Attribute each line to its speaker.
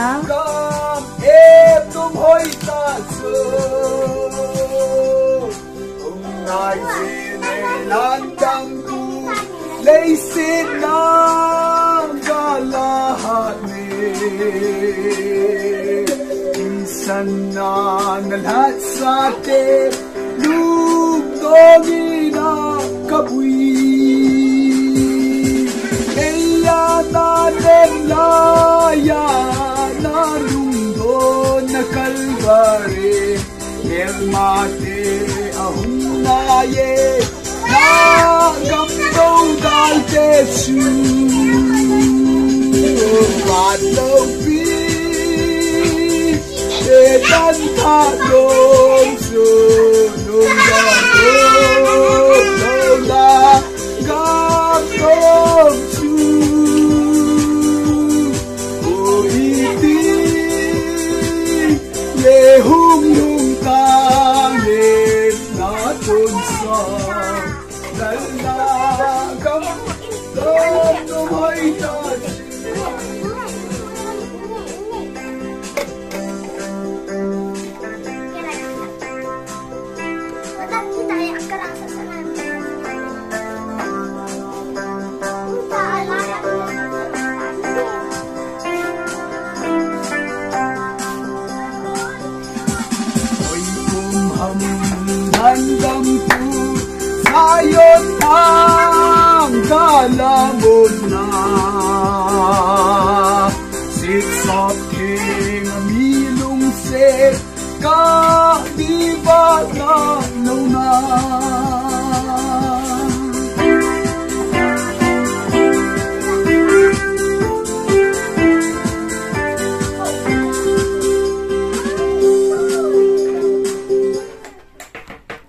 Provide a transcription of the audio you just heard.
Speaker 1: nào.
Speaker 2: Cam em tung hoi ta sơ ngài gì này lan đăng tu lấy xin nam ga la hane insan na nalhat sa te lug dogi na kabui eya na lelaya na lungdo na kalvare el mate ahuna ye na gamdo dal te su lo bi te dan ta dong su nung da lo la gamdo su o iti ye hung nung ta ye na tun sa dal na gam dong nung hoi ta handam tu sayon ang kalamon na sitsap king milong se ka di ba na